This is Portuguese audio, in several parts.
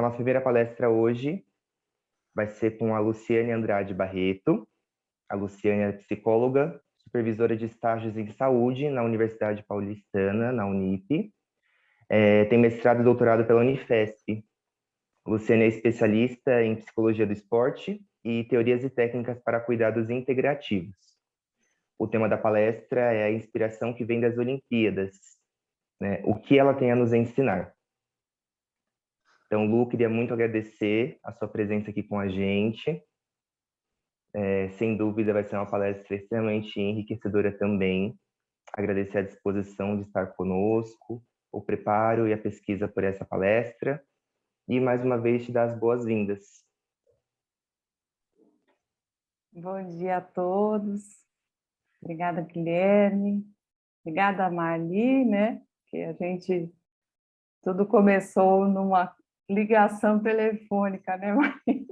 nossa primeira palestra hoje vai ser com a Luciane Andrade Barreto. A Luciane é psicóloga, supervisora de estágios em saúde na Universidade Paulistana, na Unip. Tem mestrado e doutorado pela Unifesp. Luciane é especialista em psicologia do esporte e teorias e técnicas para cuidados integrativos. O tema da palestra é a inspiração que vem das Olimpíadas, né? O que ela tem a nos ensinar. Então, Lu, queria muito agradecer a sua presença aqui com a gente. Sem dúvida, vai ser uma palestra extremamente enriquecedora também. Agradecer a disposição de estar conosco, o preparo e a pesquisa por essa palestra. E, mais uma vez, te dar as boas-vindas. Bom dia a todos. Obrigada, Guilherme. Obrigada, Marli, né? Que a gente... Tudo começou numa ligação telefônica, né, Marli?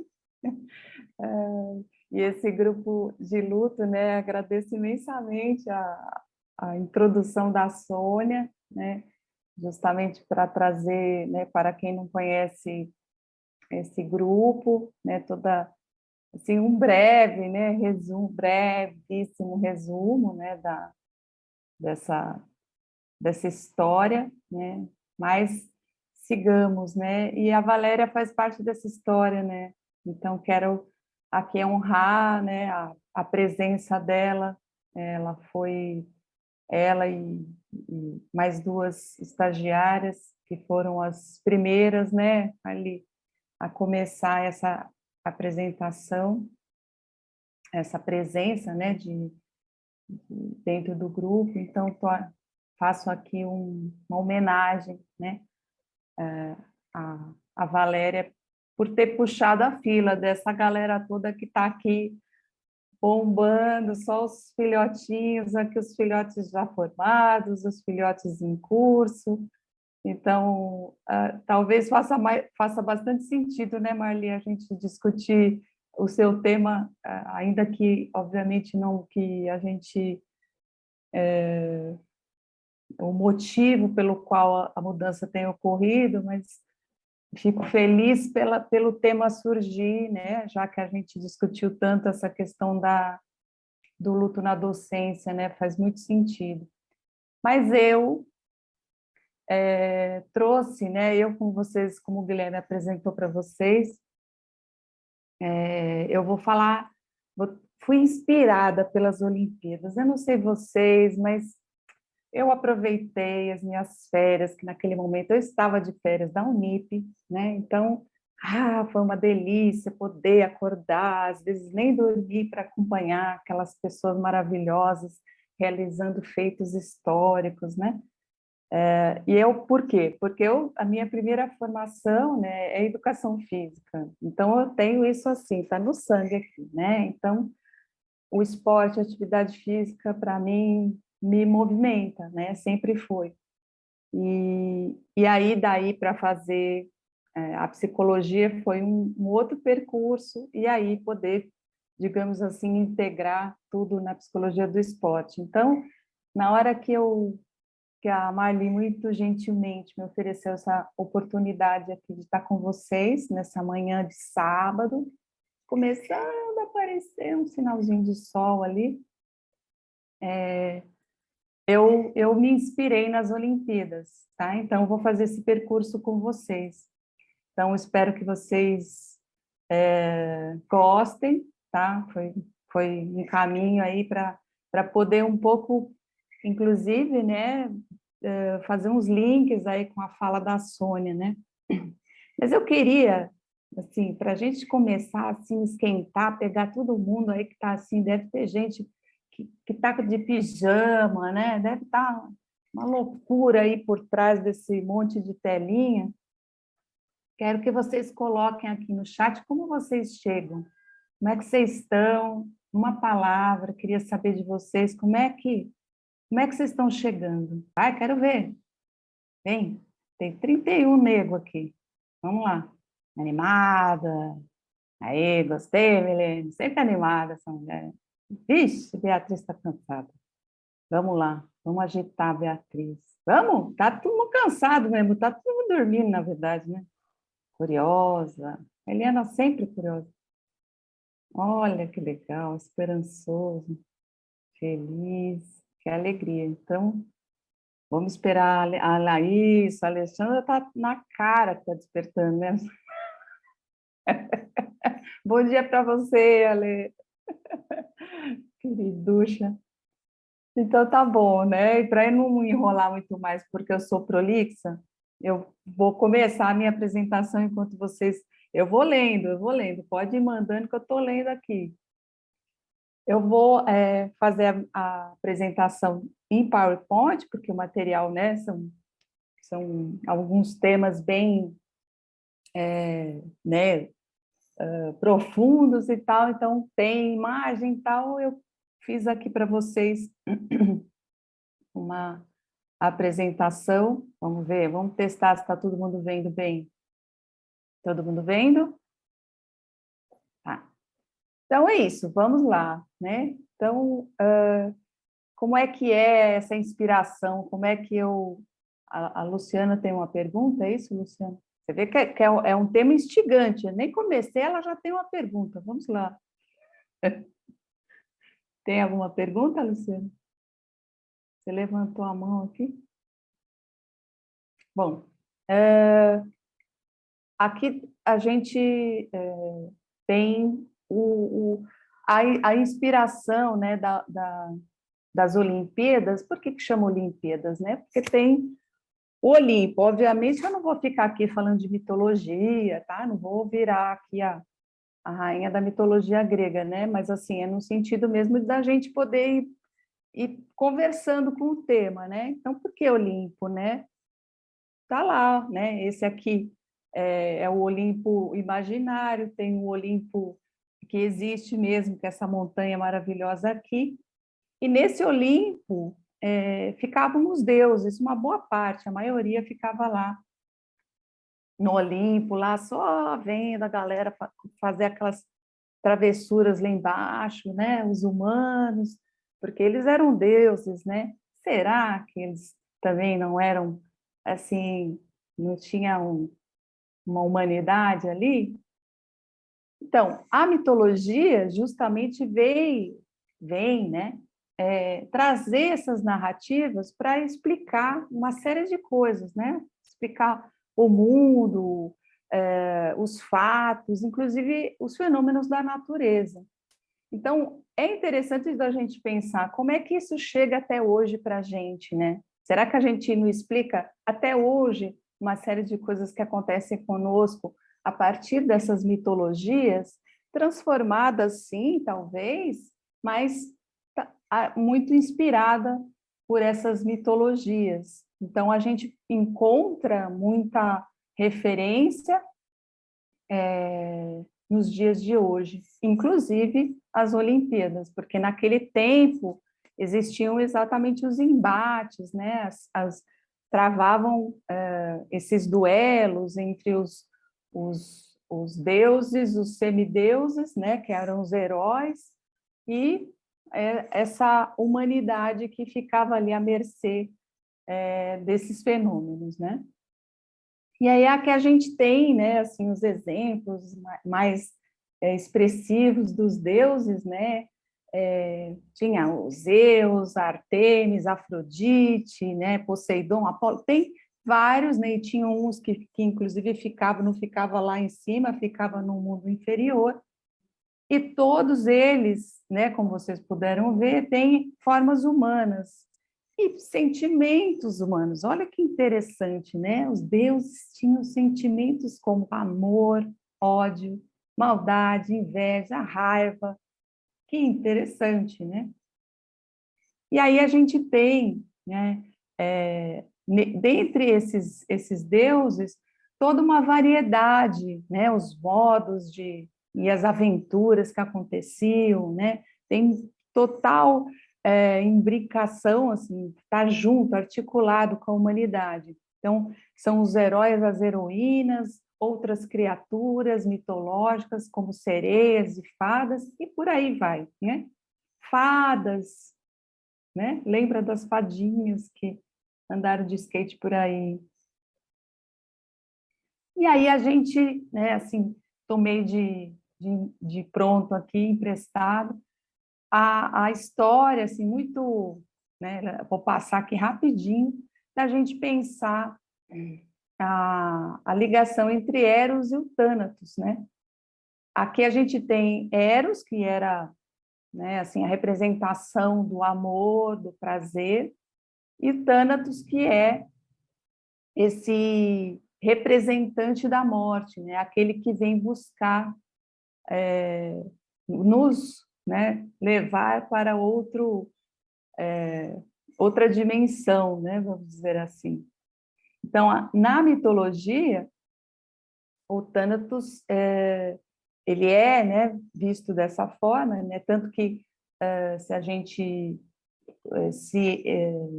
E esse grupo de luto, né? Agradeço imensamente a introdução da Sônia, né? Justamente para trazer, né, para quem não conhece esse grupo, né, toda assim um breve, né, resumo, brevíssimo resumo, né, dessa história, né? Mas sigamos, né? E a Valéria faz parte dessa história, né? Então quero aqui honrar, né, a presença dela. Ela e mais duas estagiárias que foram as primeiras, né, ali a começar essa apresentação, essa presença, né, dentro do grupo. Então faço aqui uma homenagem, né, a Valéria por ter puxado a fila dessa galera toda que está aqui bombando, só os filhotinhos, aqui os filhotes já formados, os filhotes em curso. Então, talvez faça bastante sentido, né, Marli, a gente discutir o seu tema, ainda que, obviamente, não que a gente... o motivo pelo qual a mudança tem ocorrido, mas fico feliz pelo tema surgir, né, já que a gente discutiu tanto essa questão do luto na docência, né, faz muito sentido. Mas eu trouxe, né, eu com vocês, como o Guilherme apresentou para vocês, eu vou falar, fui inspirada pelas Olimpíadas. Eu não sei vocês, mas eu aproveitei as minhas férias, que naquele momento eu estava de férias da Unip, né? Então, foi uma delícia poder acordar, às vezes nem dormir para acompanhar aquelas pessoas maravilhosas realizando feitos históricos, né? E eu, por quê? Porque a minha primeira formação, né, é educação física. Então, eu tenho isso assim, está no sangue aqui, né? Então, o esporte, a atividade física, para mim, me movimenta, né? Sempre foi. E aí, daí, para fazer a psicologia, foi um outro percurso, e aí poder, digamos assim, integrar tudo na psicologia do esporte. Então, na hora que a Marli muito gentilmente me ofereceu essa oportunidade aqui de estar com vocês, nessa manhã de sábado, começando a aparecer um sinalzinho de sol ali, eu me inspirei nas Olimpíadas, tá? Então, eu vou fazer esse percurso com vocês. Então, espero que vocês gostem, tá? Foi um caminho aí para poder um pouco, inclusive, né, fazer uns links aí com a fala da Sônia, né? Mas eu queria, assim, para a gente começar assim, esquentar, pegar todo mundo aí que está assim, deve ter gente que está de pijama, né? Deve estar uma loucura aí por trás desse monte de telinha. Quero que vocês coloquem aqui no chat como vocês chegam, como é que vocês estão, uma palavra, queria saber de vocês, como é que vocês estão chegando? Quero ver. Vem, tem 31 nego aqui. Vamos lá. Animada. Aí, gostei, Milene. Sempre animada essa mulher. Vixe, Beatriz está cansada. Vamos lá, vamos agitar a Beatriz. Vamos? Tá todo mundo cansado mesmo, tá todo mundo dormindo, na verdade, né? curiosa. A Eliana sempre curiosa. Olha que legal, esperançoso, feliz, que alegria. Então, vamos esperar a Laís, a Alexandra está na cara que está despertando, né? Bom dia para você, Ale, queriducha. Então tá bom, né? E para não enrolar muito mais, porque eu sou prolixa, eu vou começar a minha apresentação enquanto vocês. Eu vou lendo, pode ir mandando que eu estou lendo aqui. Eu vou fazer a apresentação em PowerPoint, porque o material, né, são alguns temas bem, né, profundos e tal, então tem imagem e tal, eu fiz aqui para vocês uma apresentação. Vamos ver, vamos testar se está todo mundo vendo bem. Todo mundo vendo? Tá. Então é isso, vamos lá, né? Então, como é que é essa inspiração? Como é que eu... A Luciana tem uma pergunta, é isso, Luciana? Você vê que é um tema instigante, eu nem comecei, ela já tem uma pergunta, vamos lá. Tem alguma pergunta, Luciana? Você levantou a mão aqui? Bom, aqui a gente tem a inspiração, né, das Olimpíadas. Por que chama Olimpíadas, né? Porque tem o Olimpo. Obviamente, eu não vou ficar aqui falando de mitologia, tá? Não vou virar aqui a rainha da mitologia grega, né? Mas, assim, é no sentido mesmo da gente poder ir conversando com o tema, né? Então, por que Olimpo, né? Tá lá, né? Esse aqui é o Olimpo imaginário, tem o Olimpo que existe mesmo, que é essa montanha maravilhosa aqui. E nesse Olimpo ficavam os deuses, uma boa parte, a maioria ficava lá no Olimpo, lá só vendo a galera fazer aquelas travessuras lá embaixo, né? Os humanos, porque eles eram deuses, né? Será que eles também não eram assim, não tinham uma humanidade ali? Então, a mitologia justamente vem, né, trazer essas narrativas para explicar uma série de coisas, né? Explicar o mundo, os fatos, inclusive os fenômenos da natureza. Então, é interessante da gente pensar como é que isso chega até hoje para a gente, né? Será que a gente não explica até hoje uma série de coisas que acontecem conosco a partir dessas mitologias, transformadas, sim, talvez, mas muito inspirada por essas mitologias. Então, a gente encontra muita referência nos dias de hoje, inclusive as Olimpíadas, porque naquele tempo existiam exatamente os embates, né? Travavam esses duelos entre os deuses, os semideuses, né? Que eram os heróis, e essa humanidade que ficava ali à mercê desses fenômenos, né? E aí aqui a gente tem, né, assim, os exemplos mais expressivos dos deuses, né? Tinha os Zeus, Artemis, Afrodite, né, Poseidon, Apolo, tem vários, né? E tinha uns que inclusive não ficava lá em cima, ficava no mundo inferior. E todos eles, né, como vocês puderam ver, têm formas humanas e sentimentos humanos. Olha que interessante, né? Os deuses tinham sentimentos como amor, ódio, maldade, inveja, raiva. Que interessante, né? E aí a gente tem, né, dentre esses deuses, toda uma variedade, né? Os modos e as aventuras que aconteciam, né? Tem total imbricação, assim, tá junto, articulado com a humanidade. Então, são os heróis, as heroínas, outras criaturas mitológicas, como sereias e fadas, e por aí vai, né? Fadas, né? Lembra das fadinhas que andaram de skate por aí. E aí a gente, né, assim, tomei de pronto aqui, emprestado, a história, assim, muito, né, vou passar aqui rapidinho, da gente pensar a ligação entre Eros e o Thanatos, né? Aqui a gente tem Eros, que era, né, assim, a representação do amor, do prazer, e Thanatos, que é esse representante da morte, né? Aquele que vem buscar nos, né, levar para outra dimensão, né, vamos dizer assim. Então, na mitologia, o Thanatos ele é, né, visto dessa forma, né, tanto que se a gente se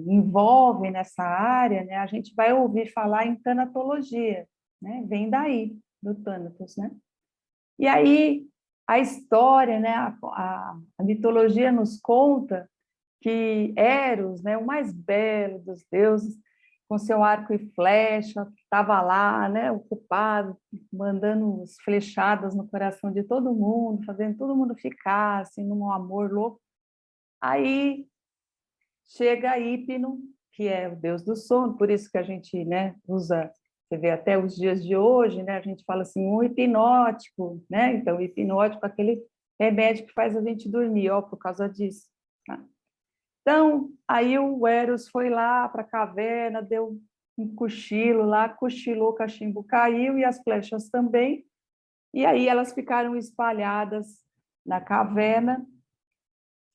envolve nessa área, né, a gente vai ouvir falar em tanatologia, né, vem daí, do Thanatos, né? E aí a história, né, a mitologia nos conta que Eros, né, o mais belo dos deuses, com seu arco e flecha, estava lá, né, ocupado, mandando as flechadas no coração de todo mundo, fazendo todo mundo ficar assim, num amor louco. Aí chega Hipno, que é o deus do sono, por isso que a gente, né, usa, você vê até os dias de hoje, né, a gente fala assim, um hipnótico, né? Então, o hipnótico é aquele remédio que faz a gente dormir, ó, por causa disso. Tá? Então, aí o Eros foi lá para a caverna, deu um cochilo lá, cochilou, o cachimbo caiu e as flechas também, e aí elas ficaram espalhadas na caverna,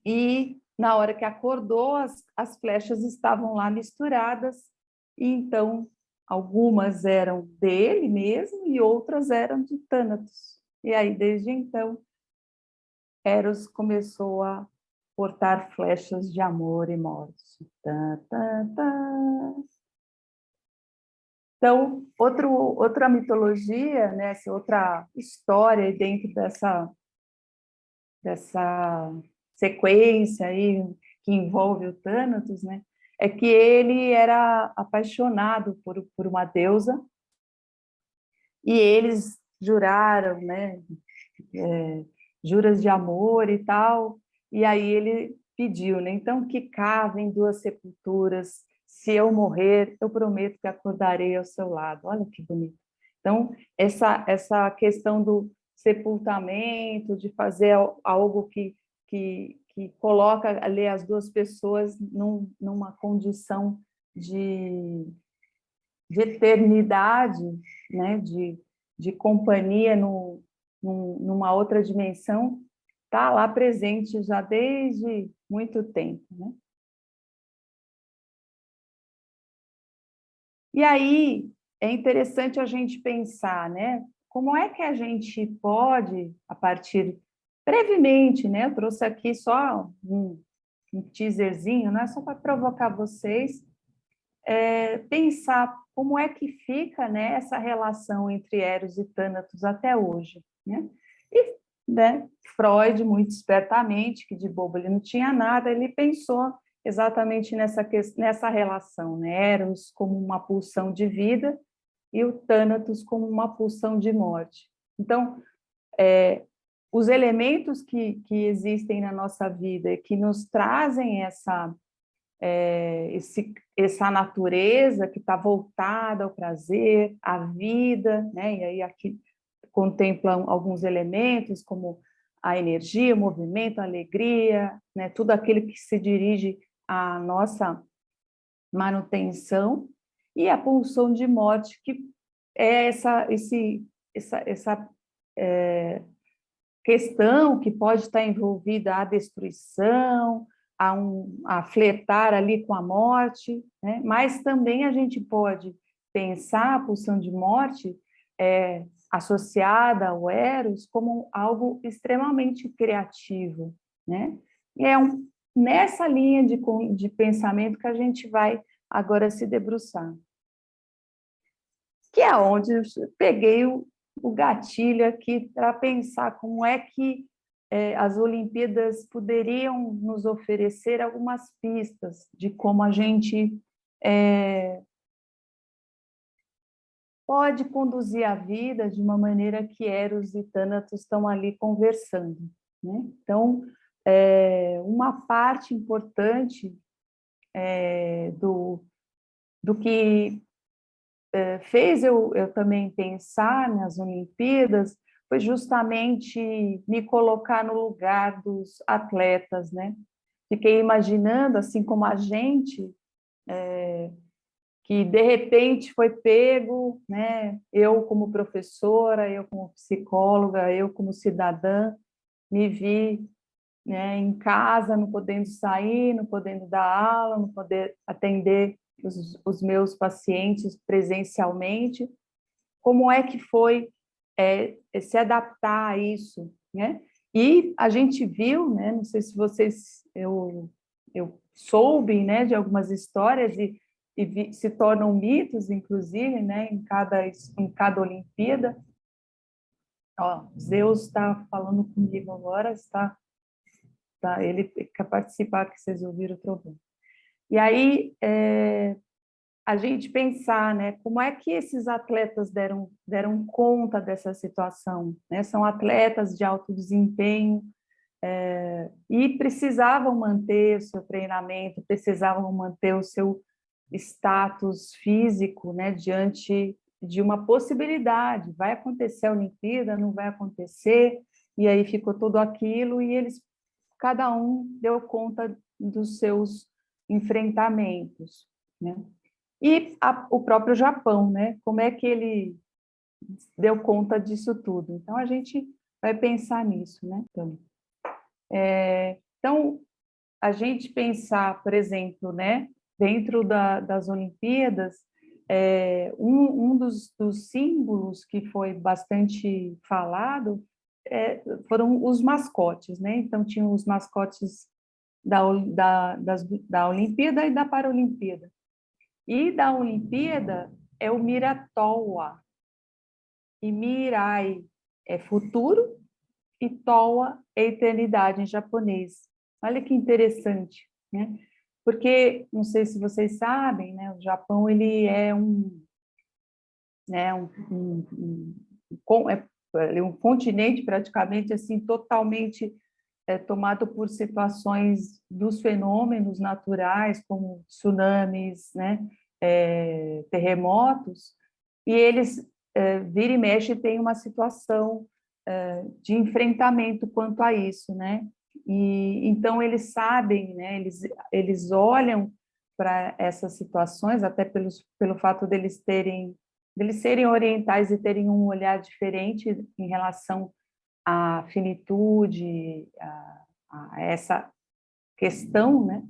e na hora que acordou, as flechas estavam lá misturadas, e então algumas eram dele mesmo e outras eram de Thanatos. E aí, desde então, Eros começou a portar flechas de amor e morte. Tá, tá, tá. Então, outra mitologia, né, essa outra história dentro dessa sequência aí que envolve o Thanatos, né, é que ele era apaixonado por uma deusa e eles juraram, né, juras de amor e tal, e aí ele pediu, né, então que cavem duas sepulturas, se eu morrer, eu prometo que acordarei ao seu lado. Olha que bonito. Então, essa questão do sepultamento, de fazer algo que coloca ali as duas pessoas numa condição de eternidade, né? de companhia numa outra dimensão, está lá presente já desde muito tempo. Né? E aí é interessante a gente pensar, né? Como é que a gente pode, a partir brevemente, né? Eu trouxe aqui só um teaserzinho, né? Só para provocar vocês, pensar como é que fica, né, essa relação entre Eros e Thanatos até hoje, né? E, né, Freud, muito espertamente, que de bobo ele não tinha nada, ele pensou exatamente nessa relação, né? Eros como uma pulsão de vida e o Thanatos como uma pulsão de morte. Então, os elementos que existem na nossa vida e que nos trazem essa natureza que está voltada ao prazer, à vida, né? E aí aqui contemplam alguns elementos como a energia, o movimento, a alegria, né? Tudo aquilo que se dirige à nossa manutenção, e a pulsão de morte, que é essa questão que pode estar envolvida a destruição, a flertar ali com a morte, né? Mas também a gente pode pensar a pulsão de morte associada ao Eros como algo extremamente criativo, né? E é nessa linha de pensamento que a gente vai agora se debruçar, que é onde eu peguei o gatilho aqui para pensar como é que as Olimpíadas poderiam nos oferecer algumas pistas de como a gente pode conduzir a vida de uma maneira que Eros e Thanatos estão ali conversando, né? Então, uma parte importante do que fez eu também pensar nas Olimpíadas foi justamente me colocar no lugar dos atletas, né? Fiquei imaginando, assim como a gente, que de repente foi pego, né? Eu como professora, eu como psicóloga, eu como cidadã, me vi, né, em casa, não podendo sair, não podendo dar aula, não poder atender os meus pacientes presencialmente. Como é que foi se adaptar a isso, né? E a gente viu, né? Não sei se vocês, eu soube, né, de algumas histórias se tornam mitos, inclusive, né, em cada Olimpíada. Ó, Zeus está falando comigo agora, ele quer participar, que vocês ouviram o trovão. E aí, a gente pensar, né, como é que esses atletas deram conta dessa situação, né? São atletas de alto desempenho, e precisavam manter o seu treinamento, precisavam manter o seu status físico, né, diante de uma possibilidade. Vai acontecer a Olimpíada, não vai acontecer, e aí ficou tudo aquilo, e cada um deu conta dos seus enfrentamentos, né? E o próprio Japão, né? Como é que ele deu conta disso tudo? Então, a gente vai pensar nisso, né? Então, a gente pensar, por exemplo, né, dentro das Olimpíadas, um dos símbolos que foi bastante falado foram os mascotes, né? Então, tinham os mascotes da Olimpíada e da Paralimpíada. E da Olimpíada é o Miratoa, e Mirai é futuro, e Toa é eternidade em japonês. Olha que interessante, né? Porque, não sei se vocês sabem, né, o Japão ele é né, um continente praticamente assim totalmente tomado por situações dos fenômenos naturais, como tsunamis, né, terremotos, e eles, vira e mexe, têm uma situação de enfrentamento quanto a isso, né? E então eles sabem, né? Eles olham para essas situações, até pelo fato deles serem orientais e terem um olhar diferente em relação à finitude, a essa questão, né?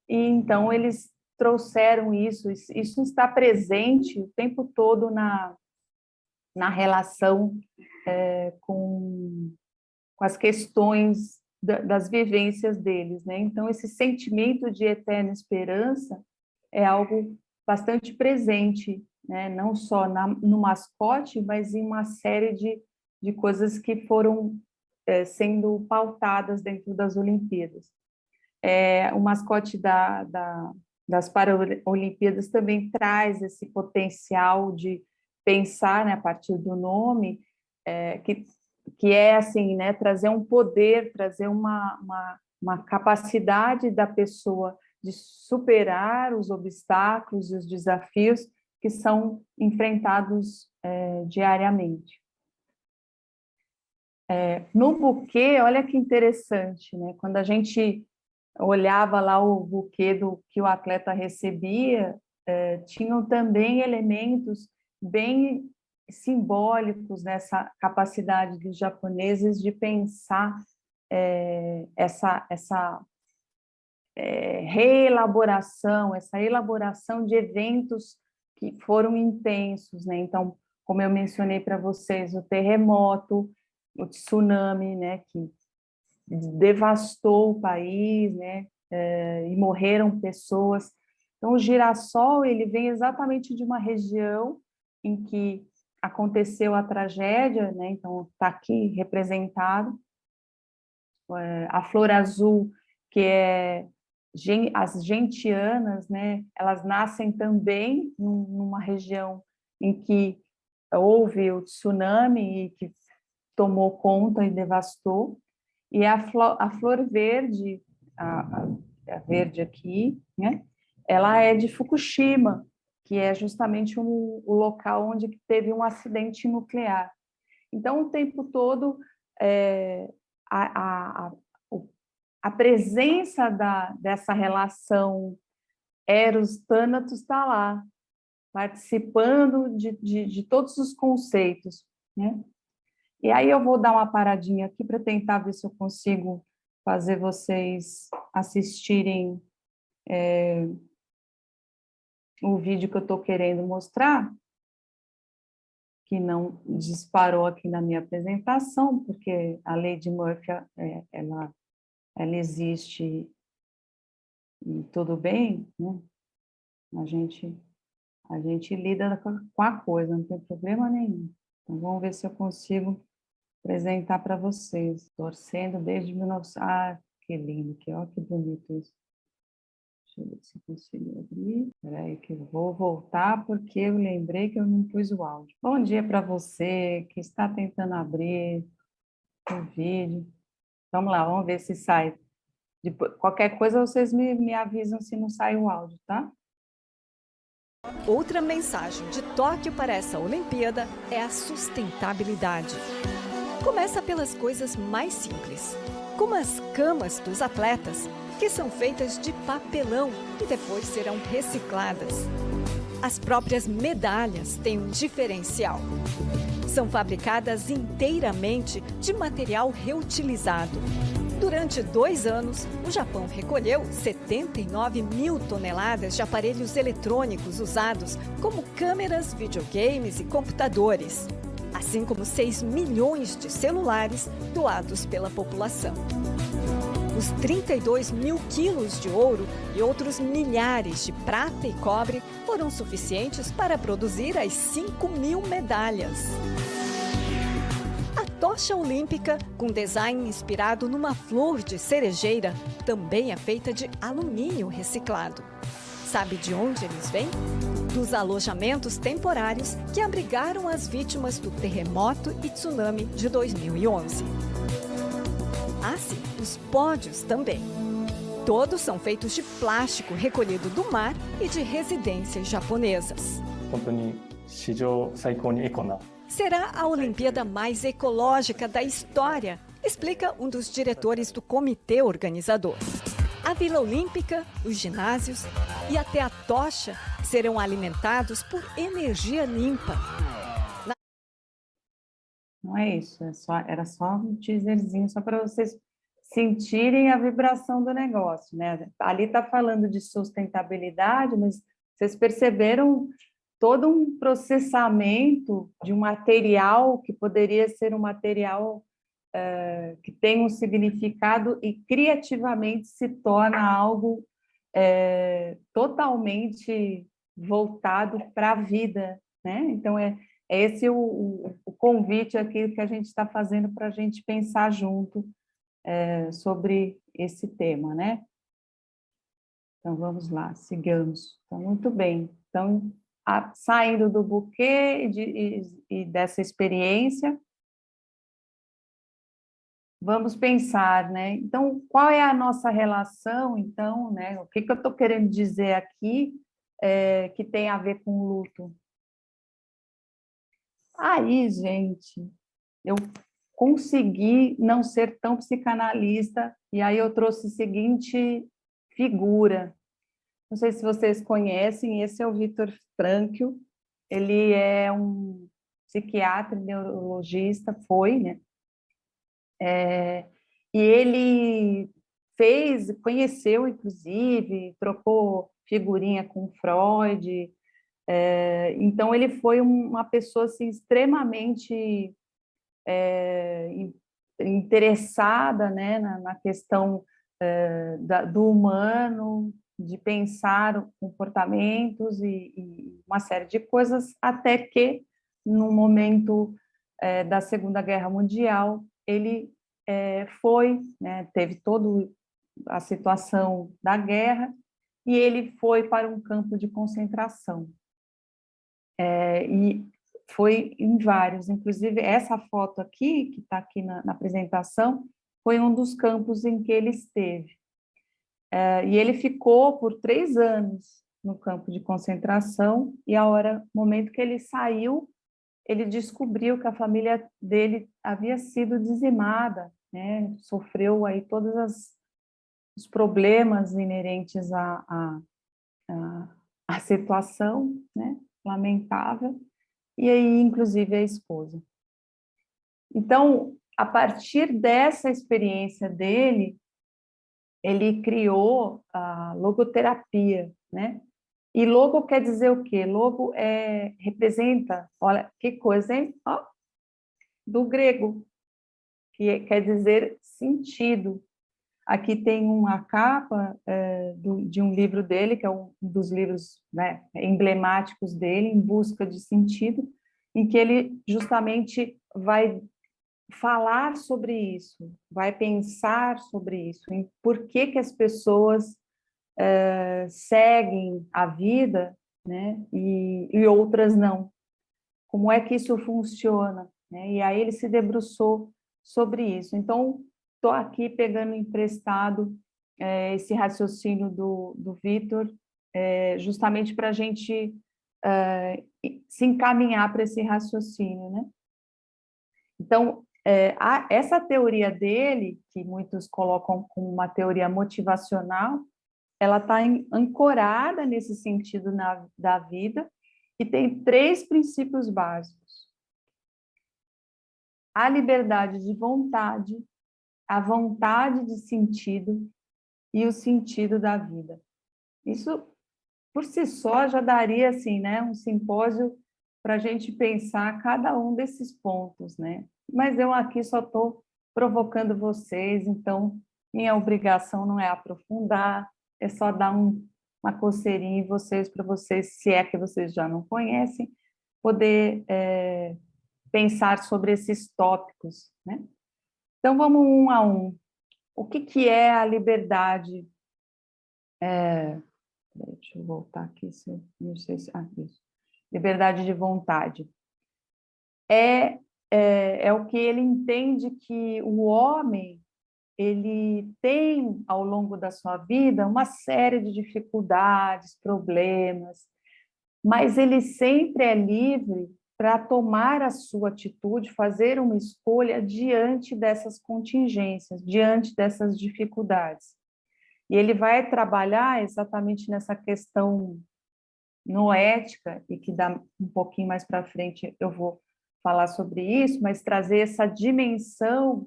E então eles trouxeram isso está presente o tempo todo na relação com as questões das vivências deles, né? Então, esse sentimento de eterna esperança é algo bastante presente, né? Não só no mascote, mas em uma série de coisas que foram sendo pautadas dentro das Olimpíadas. O mascote das Paralimpíadas também traz esse potencial de pensar, né, a partir do nome, que é assim, né, trazer um poder, trazer uma capacidade da pessoa de superar os obstáculos e os desafios que são enfrentados diariamente. No buquê, olha que interessante, né? Quando a gente olhava lá o buquê que o atleta recebia, tinham também elementos bem simbólicos nessa capacidade dos japoneses de pensar essa reelaboração, essa elaboração de eventos que foram intensos, né? Então, como eu mencionei para vocês, o terremoto, o tsunami, né, que devastou o país, né, e morreram pessoas. Então, o girassol ele vem exatamente de uma região em que aconteceu a tragédia, né? Então está aqui representado a flor azul, que é as gentianas, né? Elas nascem também numa região em que houve o tsunami e que tomou conta e devastou, e a flor verde, a verde aqui, né? Ela é de Fukushima, que é justamente o local onde teve um acidente nuclear. Então, o tempo todo, a presença dessa relação Eros-Thanatos está lá, participando de todos os conceitos, né? E aí eu vou dar uma paradinha aqui para tentar ver se eu consigo fazer vocês assistirem o vídeo que eu estou querendo mostrar, que não disparou aqui na minha apresentação, porque a lei de Murphy, ela existe e tudo bem, né? A gente lida com a coisa, não tem problema nenhum. Então, vamos ver se eu consigo apresentar para vocês. Torcendo desde 1900. Ah, que lindo, ó, que bonito isso. Deixa eu ver se eu consigo abrir. Espera aí que eu vou voltar, porque eu lembrei que eu não pus o áudio. Bom dia para você que está tentando abrir o vídeo. Vamos lá, vamos ver se sai. Depois, qualquer coisa, vocês me avisam se não sai o áudio, tá? Outra mensagem de Tóquio para essa Olimpíada é a sustentabilidade. Começa pelas coisas mais simples, como as camas dos atletas, que são feitas de papelão e depois serão recicladas. As próprias medalhas têm um diferencial. São fabricadas inteiramente de material reutilizado. Durante 2 anos, o Japão recolheu 79 mil toneladas de aparelhos eletrônicos usados como câmeras, videogames e computadores, assim como 6 milhões de celulares doados pela população. Os 32 mil quilos de ouro e outros milhares de prata e cobre foram suficientes para produzir as 5 mil medalhas. A tocha olímpica, com design inspirado numa flor de cerejeira, também é feita de alumínio reciclado. Sabe de onde eles vêm? Dos alojamentos temporários que abrigaram as vítimas do terremoto e tsunami de 2011. Ah, sim, os pódios também. Todos são feitos de plástico recolhido do mar e de residências japonesas. Será a Olimpíada mais ecológica da história, explica um dos diretores do comitê organizador. A Vila Olímpica, os ginásios e até a tocha serão alimentados por energia limpa. Não é isso, era só um teaserzinho, só para vocês sentirem a vibração do negócio, né? Ali está falando de sustentabilidade, mas vocês perceberam todo um processamento de um material que poderia ser um material que tem um significado e criativamente se torna algo totalmente voltado para a vida, né? Então, é esse o convite aqui que a gente está fazendo para a gente pensar junto sobre esse tema, né? Então, vamos lá, sigamos. Então, muito bem. Então, saindo do buquê e dessa experiência, vamos pensar, né? Então, qual é a nossa relação, então, né? O que eu estou querendo dizer aqui que tem a ver com o luto? Aí, gente, eu consegui não ser tão psicanalista, e aí eu trouxe a seguinte figura. Não sei se vocês conhecem, esse é o Viktor Frankl, ele é um psiquiatra, neurologista, foi, né? E ele conheceu, inclusive, trocou figurinha com Freud, então ele foi uma pessoa assim, extremamente interessada, né, na questão do humano, de pensar comportamentos e uma série de coisas, até que, no momento da Segunda Guerra Mundial, ele foi, né, teve toda a situação da guerra, e ele foi para um campo de concentração. E foi em vários, inclusive essa foto aqui, que está aqui na apresentação, foi um dos campos em que ele esteve. E ele ficou por 3 anos no campo de concentração, e momento que ele saiu, ele descobriu que a família dele havia sido dizimada, né? Sofreu aí todos os problemas inerentes à situação, né? Lamentável, e aí, inclusive, a esposa. Então, a partir dessa experiência dele, ele criou a logoterapia, né? E logo quer dizer o quê? Logo representa, olha que coisa, hein? Ó, do grego, que quer dizer sentido. Aqui tem uma capa de um livro dele, que é um dos livros, né, emblemáticos dele, Em Busca de Sentido, em que ele justamente vai falar sobre isso, vai pensar sobre isso, em por que as pessoas seguem a vida, né, e outras não. Como é que isso funciona, né? E aí ele se debruçou sobre isso. Então, estou aqui pegando emprestado esse raciocínio do Vitor, justamente para a gente se encaminhar para esse raciocínio, né? Então, essa teoria dele, que muitos colocam como uma teoria motivacional, ela está ancorada nesse sentido da vida, e tem 3 princípios básicos: a liberdade de vontade, a vontade de sentido e o sentido da vida. Isso, por si só, já daria assim, né, um simpósio para a gente pensar cada um desses pontos, né? Mas eu aqui só estou provocando vocês, então minha obrigação não é aprofundar, é só dar uma coceirinha em vocês, para vocês, se é que vocês já não conhecem, poder pensar sobre esses tópicos, né? Então, vamos um a um. O que é a liberdade? Deixa eu voltar aqui, não sei se... isso. Liberdade de vontade. É o que ele entende que o homem ele tem, ao longo da sua vida, uma série de dificuldades, problemas, mas ele sempre é livre para tomar a sua atitude, fazer uma escolha diante dessas contingências, diante dessas dificuldades. E ele vai trabalhar exatamente nessa questão noética, e que dá um pouquinho mais para frente eu vou falar sobre isso, mas trazer essa dimensão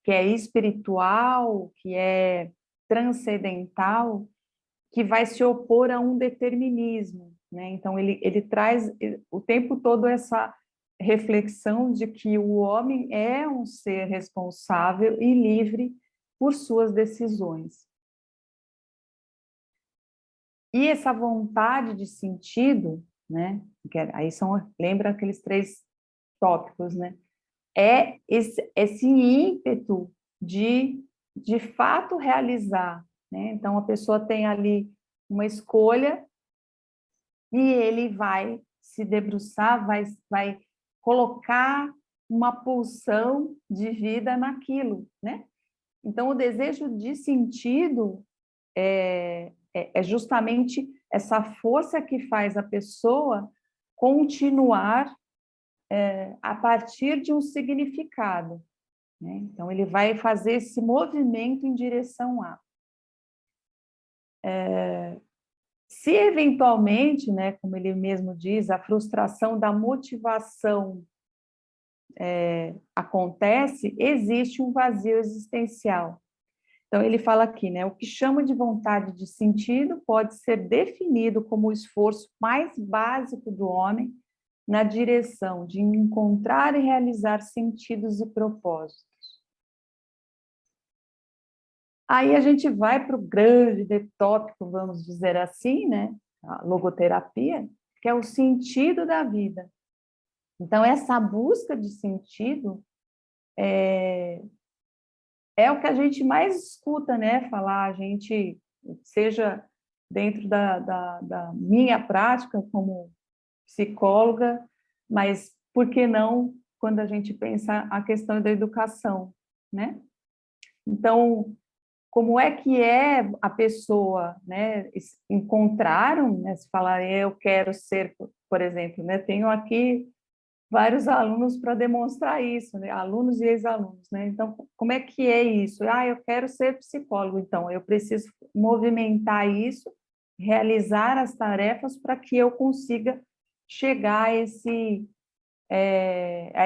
que é espiritual, que é transcendental, que vai se opor a um determinismo, né? Então, ele traz o tempo todo essa reflexão de que o homem é um ser responsável e livre por suas decisões. E essa vontade de sentido, né? Aí lembra aqueles 3 tópicos, né? É esse ímpeto de fato realizar, né? Então, a pessoa tem ali uma escolha e ele vai se debruçar, vai colocar uma pulsão de vida naquilo, né? Então, o desejo de sentido é justamente essa força que faz a pessoa continuar a partir de um significado, né? Então, ele vai fazer esse movimento em direção a. Se eventualmente, né, como ele mesmo diz, a frustração da motivação acontece, existe um vazio existencial. Então, ele fala aqui, né, o que chama de vontade de sentido pode ser definido como o esforço mais básico do homem na direção de encontrar e realizar sentidos e propósitos. Aí a gente vai para o grande tópico, vamos dizer assim, né? A logoterapia, que é o sentido da vida. Então, essa busca de sentido é o que a gente mais escuta, né? Falar, a gente, seja dentro da minha prática como psicóloga, mas por que não quando a gente pensa a questão da educação, né? Então, como é que a pessoa, né, encontraram, né, se falar, eu quero ser, por exemplo, né, tenho aqui vários alunos para demonstrar isso, né, alunos e ex-alunos, né, então, como é que é isso? Eu quero ser psicólogo, então, eu preciso movimentar isso, realizar as tarefas para que eu consiga chegar a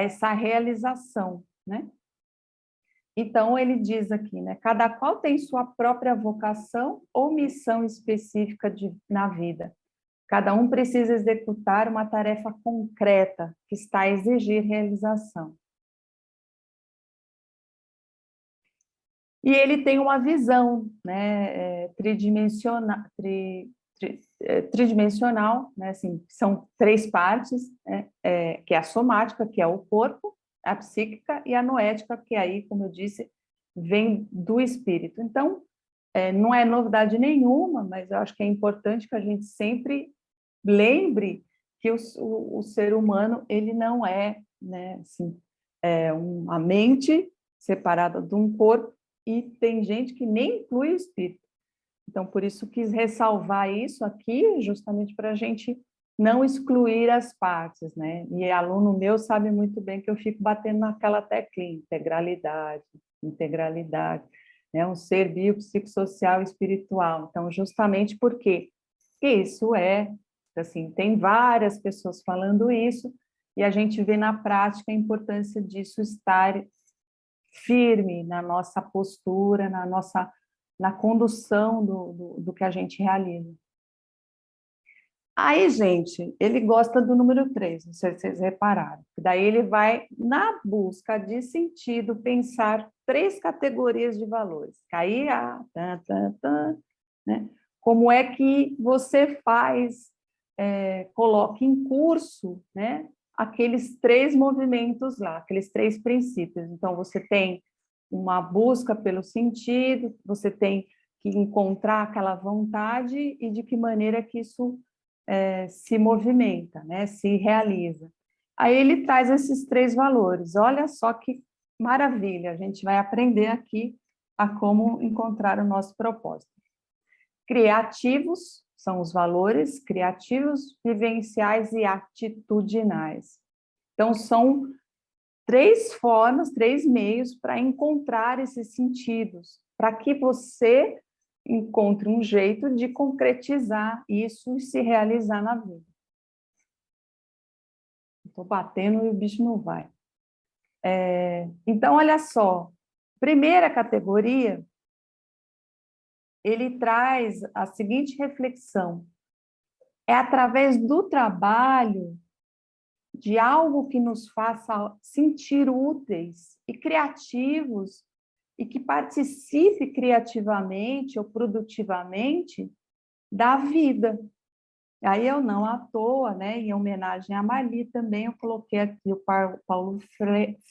essa realização, né? Então, ele diz aqui, né? Cada qual tem sua própria vocação ou missão específica na vida. Cada um precisa executar uma tarefa concreta que está a exigir realização. E ele tem uma visão, né, tridimensional, né, assim, são 3 partes, né, que é a somática, que é o corpo, a psíquica e a noética, que aí, como eu disse, vem do espírito. Então, não é novidade nenhuma, mas eu acho que é importante que a gente sempre lembre que o ser humano, ele não é, né, assim, uma mente separada de um corpo, e tem gente que nem inclui o espírito. Então, por isso quis ressalvar isso aqui, justamente para a gente não excluir as partes, né? E aluno meu sabe muito bem que eu fico batendo naquela teclinha, integralidade, né? Um ser biopsicossocial e espiritual. Então, justamente porque isso assim, tem várias pessoas falando isso, e a gente vê na prática a importância disso estar firme na nossa postura, na condução do que a gente realiza. Aí, gente, ele gosta do número 3, não sei se vocês repararam. Daí ele vai, na busca de sentido, pensar 3 categorias de valores. Cair, né? Como é que você faz, coloca em curso, né, aqueles 3 movimentos lá, aqueles 3 princípios. Então, você tem uma busca pelo sentido, você tem que encontrar aquela vontade e de que maneira que isso se movimenta, né, se realiza. Aí ele traz esses 3 valores. Olha só que maravilha, a gente vai aprender aqui a como encontrar o nosso propósito. Criativos são os valores criativos, vivenciais e atitudinais. Então, são 3 formas, 3 meios para encontrar esses sentidos, para que você encontre um jeito de concretizar isso e se realizar na vida. Estou batendo e o bicho não vai. Então, olha só, primeira categoria, ele traz a seguinte reflexão: é através do trabalho, de algo que nos faça sentir úteis e criativos, e que participe criativamente ou produtivamente da vida. Aí eu não à toa, né, em homenagem a Marli também, eu coloquei aqui o Paulo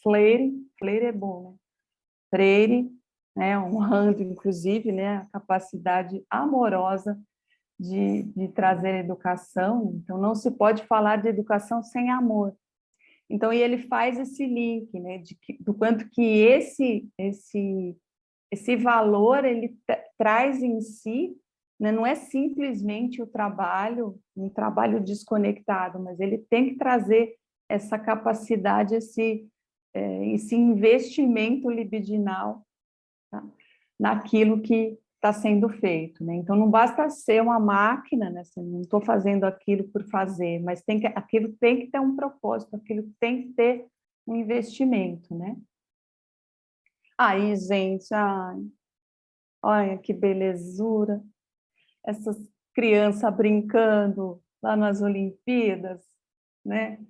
Freire, Freire é bom, né? Freire, né, honrando inclusive, né, a capacidade amorosa de trazer educação. Então, não se pode falar de educação sem amor. Então, e ele faz esse link, né, do quanto que esse valor ele traz em si, né, não é simplesmente o trabalho, um trabalho desconectado, mas ele tem que trazer essa capacidade, esse investimento libidinal, tá, naquilo que está sendo feito, né? Então, não basta ser uma máquina, né? Assim, não estou fazendo aquilo por fazer, mas aquilo tem que ter um propósito, aquilo tem que ter um investimento, né? Aí, gente, olha que belezura, essas crianças brincando lá nas Olimpíadas, né?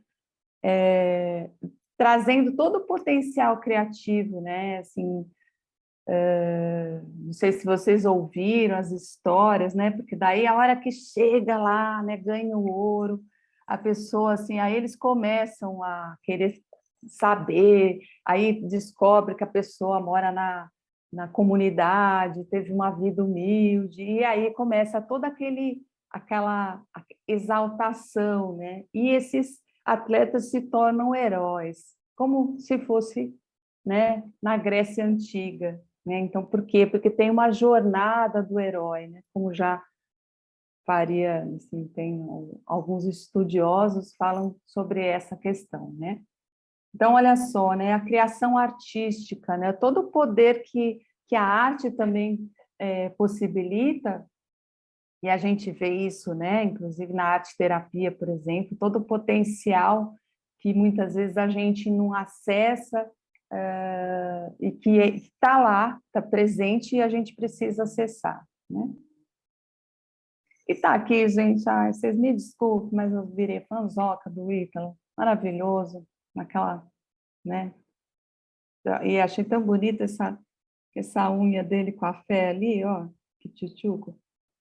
Trazendo todo o potencial criativo, né? Assim, não sei se vocês ouviram as histórias, né? Porque daí a hora que chega lá, né, ganha o ouro, a pessoa assim, aí eles começam a querer saber, aí descobre que a pessoa mora na comunidade, teve uma vida humilde, e aí começa todo aquele aquela exaltação, né? E esses atletas se tornam heróis, como se fosse, né, na Grécia Antiga, né? Então, por quê? Porque tem uma jornada do herói, né? Como já faria, assim, tem alguns estudiosos falam sobre essa questão, né? Então, olha só, né? A criação artística, né? Todo o poder que a arte também possibilita, e a gente vê isso, né? Inclusive na arte-terapia, por exemplo, todo o potencial que muitas vezes a gente não acessa e que está lá, está presente e a gente precisa acessar, né? E tá aqui, gente, ai, vocês me desculpem, mas eu virei fãzoca do Ítalo, maravilhoso, naquela, né? E achei tão bonita essa unha dele com a fé ali, ó, que tchutchuco,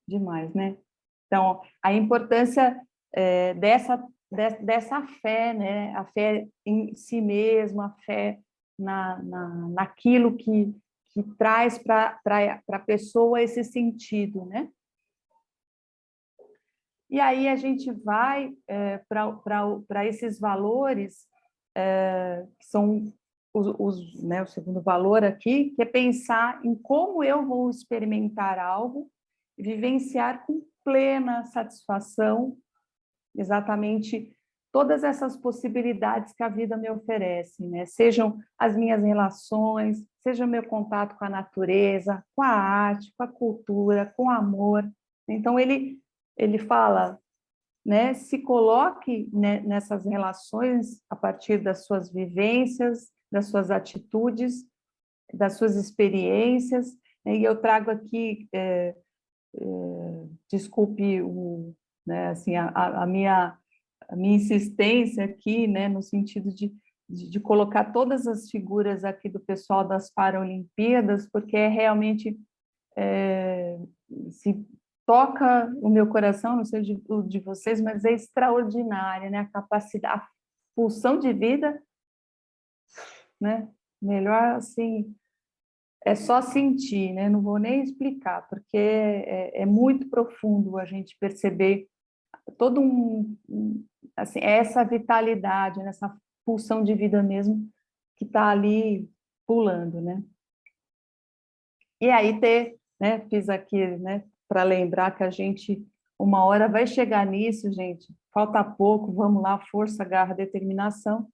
demais, né? Então, a importância dessa fé, né? A fé em si mesmo, a fé naquilo que traz para a pessoa esse sentido, né? E aí a gente vai para esses valores, que são né, o segundo valor aqui, que é pensar em como eu vou experimentar algo e vivenciar com plena satisfação exatamente todas essas possibilidades que a vida me oferece, né? Sejam as minhas relações, seja o meu contato com a natureza, com a arte, com a cultura, com o amor. Então, ele fala, né, se coloque, né, nessas relações a partir das suas vivências, das suas atitudes, das suas experiências, né, e eu trago aqui, desculpe né, assim, a minha insistência aqui, né, no sentido de colocar todas as figuras aqui do pessoal das Paralimpíadas, porque é realmente se toca o meu coração, não sei de vocês, mas é extraordinária, né? A capacidade, a pulsão de vida, né? Melhor assim, é só sentir, né? Não vou nem explicar, porque é muito profundo a gente perceber todo assim, essa vitalidade, essa pulsão de vida mesmo que está ali pulando, né? E aí né? Fiz aqui, né? Para lembrar que a gente uma hora vai chegar nisso, gente. Falta pouco, vamos lá, força, garra, determinação.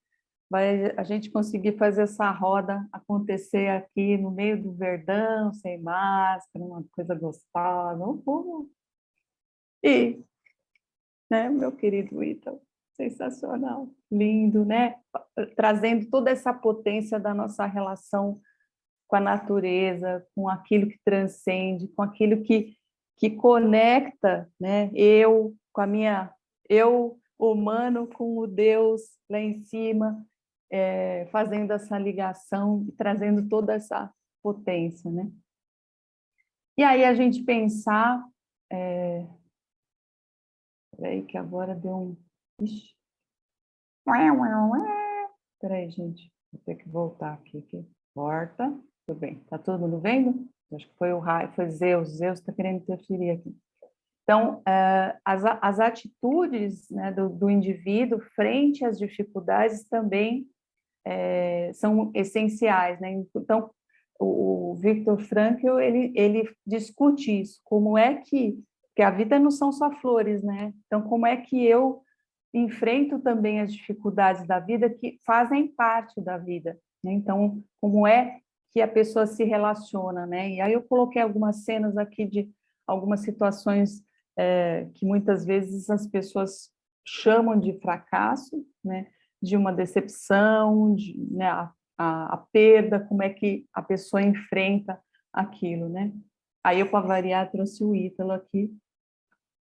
Vai a gente conseguir fazer essa roda acontecer aqui no meio do verdão, sem máscara, uma coisa gostosa. E, né, meu querido Ítalo, sensacional, lindo, né? Trazendo toda essa potência da nossa relação com a natureza, com aquilo que transcende, com aquilo que conecta, né? Eu com a minha eu humano com o Deus lá em cima, fazendo essa ligação e trazendo toda essa potência, né? E aí a gente pensar, peraí que agora deu um, ixi. Peraí, gente, vou ter que voltar aqui, volta. Tudo bem, tá todo mundo vendo? Acho que foi o raio, foi Zeus está querendo interferir aqui. Então, as atitudes, né, do indivíduo frente às dificuldades também são essenciais, né? Então, o Viktor Frankl, ele discute isso, como é que a vida não são só flores, né? Então, como é que eu enfrento também as dificuldades da vida que fazem parte da vida, né? Então, como é que a pessoa se relaciona, né? E aí eu coloquei algumas cenas aqui de algumas situações que muitas vezes as pessoas chamam de fracasso, né? De uma decepção, né? A perda, como é que a pessoa enfrenta aquilo, né? Aí eu, para variar, trouxe o Ítalo aqui,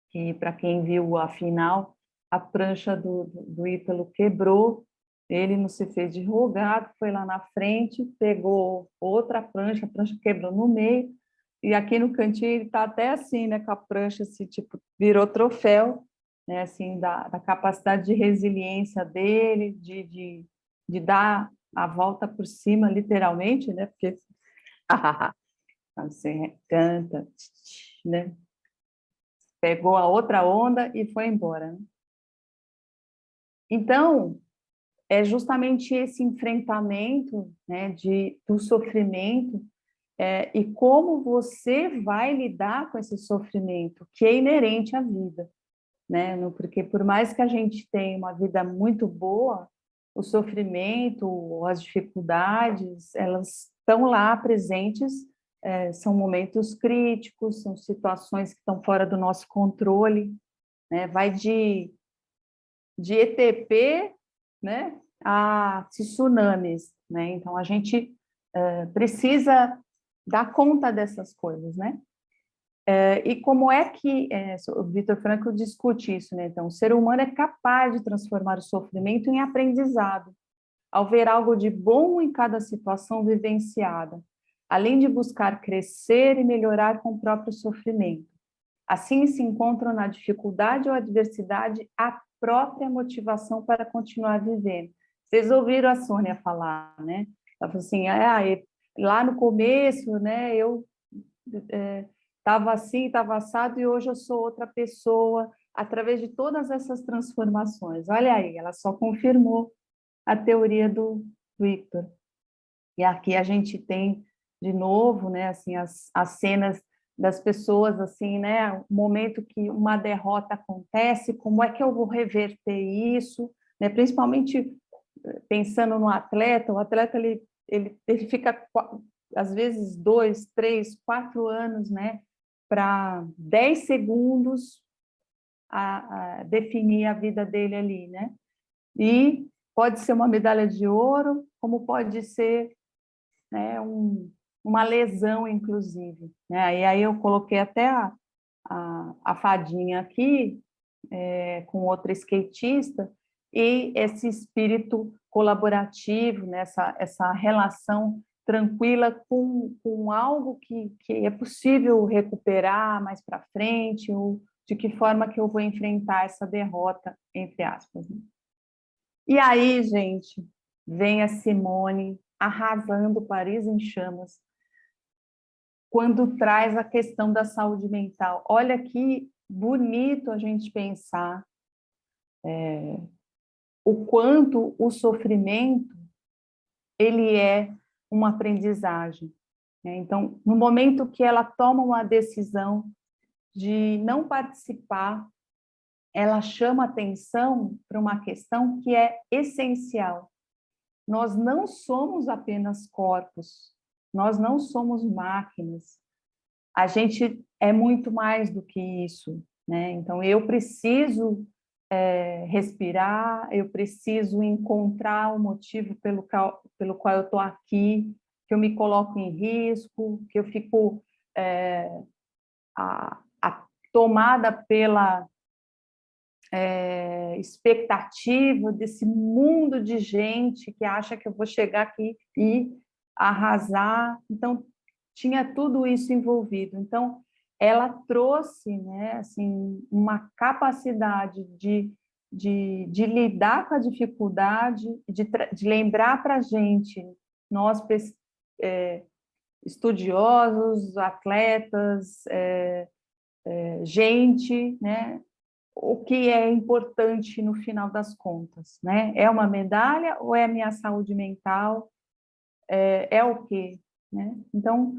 que para quem viu a final, a prancha do Ítalo quebrou, ele não se fez de rogado, foi lá na frente, pegou outra prancha, a prancha quebrou no meio, e aqui no cantinho ele está até assim, né, com a prancha, assim, tipo, virou troféu, né, assim, da capacidade de resiliência dele, de dar a volta por cima, literalmente, né, porque você canta, né, pegou a outra onda e foi embora, né? Então, é justamente esse enfrentamento, né, do sofrimento, e como você vai lidar com esse sofrimento, que é inerente à vida, né? Porque por mais que a gente tenha uma vida muito boa, o sofrimento, as dificuldades, elas estão lá presentes, são momentos críticos, são situações que estão fora do nosso controle, né? Vai de ETP, né, a tsunamis, né? Então a gente precisa dar conta dessas coisas, né? E como é que o Viktor Frankl discute isso, né? Então, o ser humano é capaz de transformar o sofrimento em aprendizado, ao ver algo de bom em cada situação vivenciada, além de buscar crescer e melhorar com o próprio sofrimento. Assim se encontram na dificuldade ou adversidade a própria motivação para continuar vivendo. Vocês ouviram a Sônia falar, né? Ela falou assim, lá no começo, né, eu estava assim, estava assado, e hoje eu sou outra pessoa, através de todas essas transformações. Olha aí, ela só confirmou a teoria do Victor. E aqui a gente tem, de novo, né, assim, as cenas das pessoas, assim, né, o momento que uma derrota acontece, como é que eu vou reverter isso, né, principalmente pensando no atleta, o atleta, ele fica, às vezes, 2, 3, 4 anos, né, para 10 segundos a definir a vida dele ali, né, e pode ser uma medalha de ouro, como pode ser, né, uma lesão, inclusive, né? E aí eu coloquei até a fadinha aqui, com outra skatista, e esse espírito colaborativo, né? Essa relação tranquila com algo que é possível recuperar mais para frente, ou de que forma que eu vou enfrentar essa derrota, entre aspas, né? E aí, gente, vem a Simone arrasando Paris em chamas, quando traz a questão da saúde mental. Olha que bonito a gente pensar o quanto o sofrimento ele é uma aprendizagem, né? Então, no momento que ela toma uma decisão de não participar, ela chama atenção para uma questão que é essencial. Nós não somos apenas corpos, nós não somos máquinas, a gente é muito mais do que isso, né? Então, eu preciso respirar, eu preciso encontrar o motivo pelo qual eu estou aqui, que eu me coloco em risco, que eu fico tomada pela expectativa desse mundo de gente que acha que eu vou chegar aqui e arrasar. Então, tinha tudo isso envolvido. Então, ela trouxe, né, assim, uma capacidade de lidar com a dificuldade, de lembrar para a gente, nós estudiosos, atletas, gente, né, o que é importante no final das contas, né? É uma medalha ou é a minha saúde mental? É o quê? Né? Então,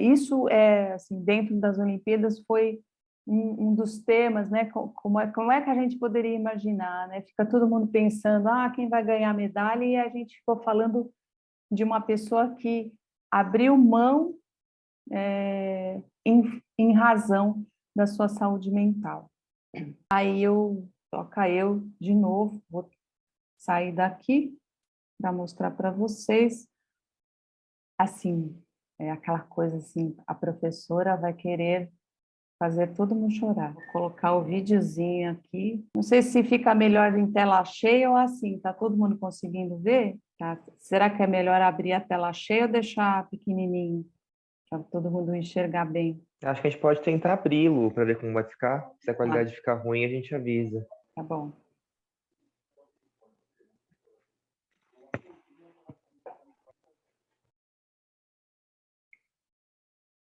isso assim, dentro das Olimpíadas foi um dos temas, né? Como é que a gente poderia imaginar, né? Fica todo mundo pensando, quem vai ganhar a medalha? E a gente ficou falando de uma pessoa que abriu mão em razão da sua saúde mental. Aí toca eu de novo, vou sair daqui para mostrar para vocês. Assim, é aquela coisa assim, a professora vai querer fazer todo mundo chorar. Vou colocar o videozinho aqui. Não sei se fica melhor em tela cheia ou assim, tá todo mundo conseguindo ver? Tá. Será que é melhor abrir a tela cheia ou deixar pequenininho, para todo mundo enxergar bem? Acho que a gente pode tentar abri-lo para ver como vai ficar. Se a Tá, qualidade ficar ruim, a gente avisa. tá bom.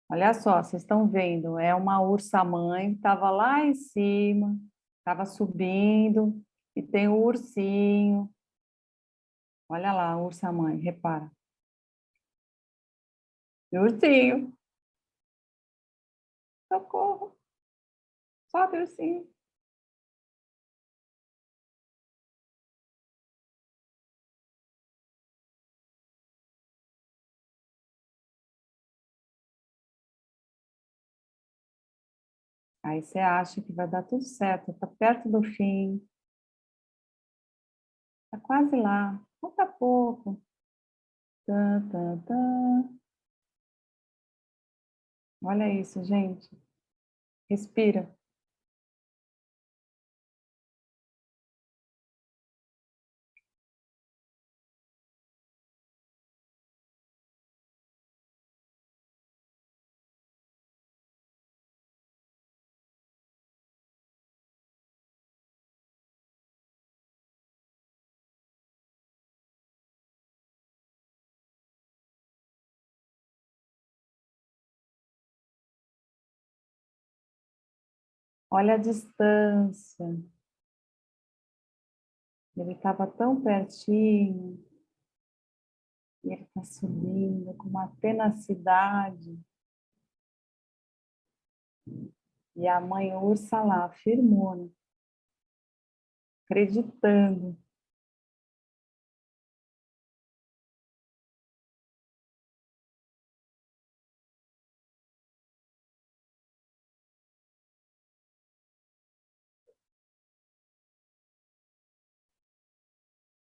Olha só, vocês estão vendo, é uma ursa-mãe, estava lá em cima, estava subindo, e tem o ursinho. Olha lá, a ursa-mãe, repara. E o ursinho. Socorro. Sobe, ursinho. Aí você acha que vai dar tudo certo, está perto do fim. Está quase lá. Falta pouco. Tá, tá, tá. Olha isso, gente. Respira. Olha a distância. Ele estava tão pertinho. E ele está subindo com uma tenacidade. E a mãe ursa lá, firmona, acreditando.